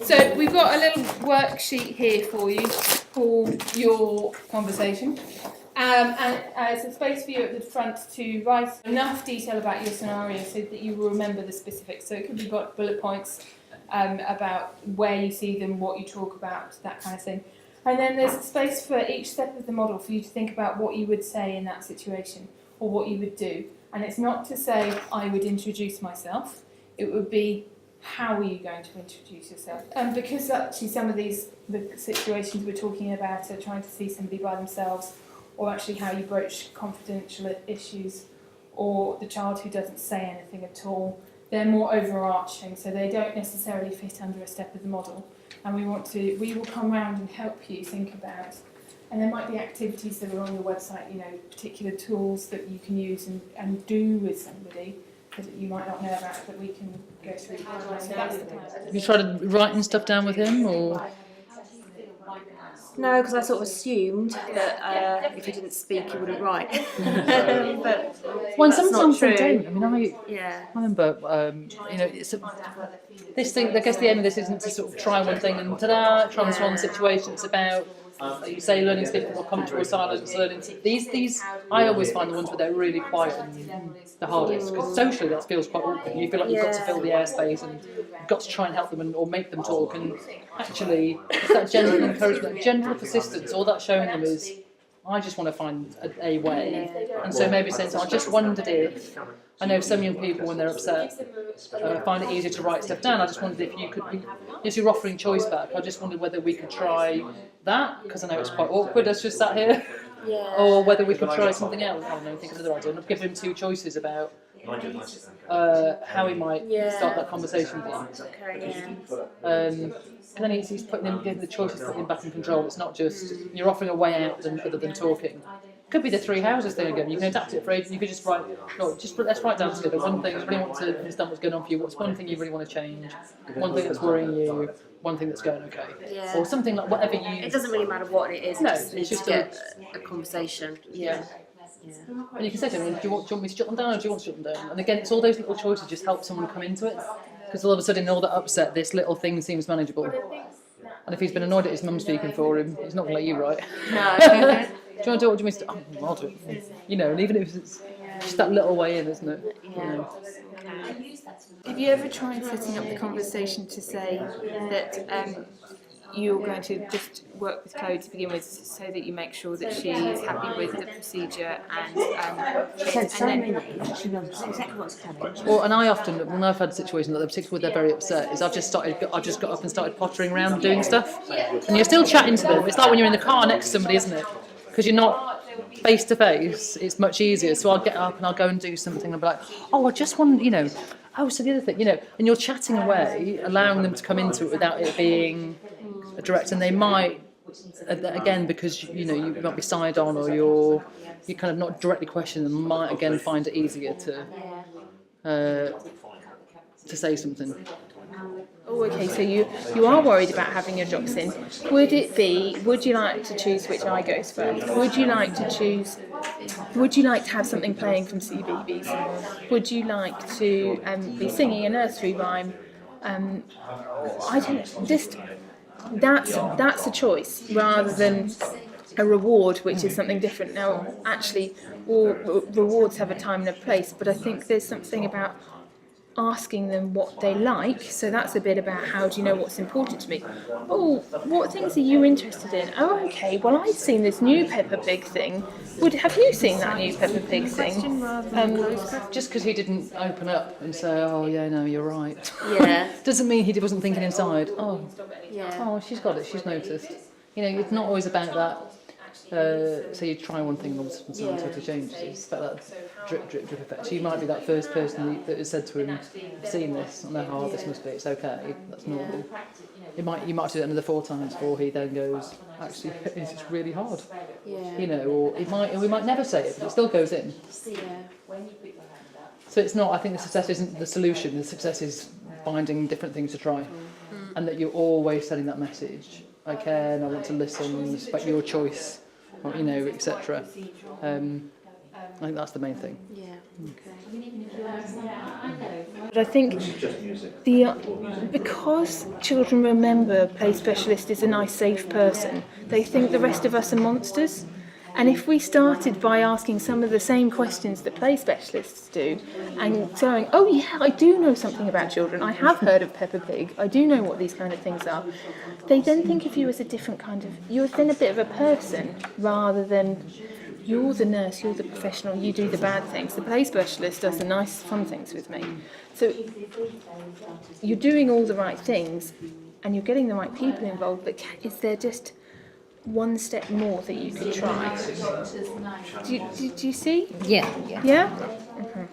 So we've got a little worksheet here for you called Your Conversation. And it's a space for you at the front to write enough detail about your scenario so that you will remember the specifics. So it could be bullet points about where you see them, what you talk about, that kind of thing. And then there's a space for each step of the model for you to think about what you would say in that situation or what you would do. And it's not to say, I would introduce myself. It would be, how are you going to introduce yourself? And because actually some of the situations we're talking about are trying to see somebody by themselves, or actually how you broach confidential issues, or the child who doesn't say anything at all, they're more overarching, so they don't necessarily fit under a step of the model. And we will come round and help you think about, and there might be activities that are on your website, particular tools that you can use and do with somebody that you might not know about, that we can go through. So that's the plan. Have you tried writing stuff down with him, or? No, because I sort of assumed that if he didn't speak, he wouldn't write. But Sometimes they don't. I mean, I remember, it's this thing. I guess the aim of this isn't to sort of try one thing and transform the situation. It's about, like you say, learning to speak more comfortable silence. Learning to, these. I always find the ones where they're really quiet and the hardest, because socially that feels quite awkward. You feel like you've got to fill the airspace and you've got to try and help them or make them talk. And actually, it's that gentle encouragement, gentle persistence. All that's showing them is, I just want to find a way. And so maybe saying, I just wondered if, I know some young people when they're upset find it easier to write stuff down. I just wondered if you could be, if you're offering choice back, I just wondered whether we could try that, because I know it's quite awkward, us just sat here. Yeah. Or whether we could try something else. I don't know, think of another idea. And give him two choices about how he might start that conversation with you. Okay, And then he's putting him, giving the choices, putting him back in control. It's not just, you're offering a way out other than talking. Could be the three houses thing again. You can adapt it for age. You could just write, let's write down together one thing you really want to understand what's going on for you. What's one thing you really want to change? One thing that's worrying you. One thing that's going okay. Yeah. Or something like whatever you. It doesn't really matter what it is. No, it's just to get a conversation. Yeah. And you can say to them, do you want me to jot them down, or do you want to jot them down? And again, it's all those little choices just help someone come into it. Because all of a sudden, all that upset, this little thing seems manageable. And if he's been annoyed at his mum speaking for him, he's not going to let you write. No. Do you want to do it, or do you want me to? Oh, I'll do it. And even if it's just that little way in, isn't it? Yeah. Have you ever tried setting up the conversation to say that you're going to just work with Chloe to begin with, so that you make sure that she is happy with the procedure she knows exactly what's coming. Well, and I often, when I've had situations like that, particularly when they're very upset, is I just got up and started pottering around and doing stuff, and you're still chatting to them. It's like when you're in the car next to somebody, isn't it? Because you're not face to face. It's much easier. So I'll get up and I'll go and do something. I'll be like, oh, I just want, oh, so the other thing, and you're chatting away, allowing them to come into it without it being a direct, and they might, again, because you might be side on, or you're kind of not directly questioning them, might again find it easier to say something. Oh, okay, so you are worried about having your drops in. Would you like to choose which eye goes first? Would you like to have something playing from CBeebies? Would you like to be singing a nursery rhyme? I don't know, just, that's a choice, rather than a reward, which is something different. Now, actually, all rewards have a time and a place, but I think there's something about asking them what they like. So that's a bit about, how do you know what's important to me? Oh, what things are you interested in? Oh, okay, well, I've seen this new Peppa Pig thing. Have you seen that new Peppa Pig thing? Just because he didn't open up and say, oh yeah, no, you're right. Yeah. Doesn't mean he wasn't thinking inside. Oh, Yeah. oh, she's got it. She's noticed. It's not always about that. So you try one thing and all of a sudden someone totally changes. It's about that drip effect. So you might be that first person that has said to him, I've seen this, I know how hard this must be, it's okay, that's normal. You might have to do it another 4 times before he then goes, actually, it's really hard. Yeah. Or we might never say it, but it still goes in. Yeah. So it's not, I think the success isn't the solution, the success is finding different things to try. And that you're always sending that message. I care and I want to listen, respect your choice. Etc. I think that's the main thing. Yeah. Okay. But I think because children remember play specialist is a nice, safe person, they think the rest of us are monsters. And if we started by asking some of the same questions that play specialists do, and saying, oh yeah, I do know something about children, I have heard of Peppa Pig, I do know what these kind of things are, they then think of you as a different kind of, you're then a bit of a person, rather than you're the nurse, you're the professional, you do the bad things. The play specialist does the nice, fun things with me. So you're doing all the right things, and you're getting the right people involved, but is there just one step more that you could try? Do you see? Yeah. Yeah? Okay.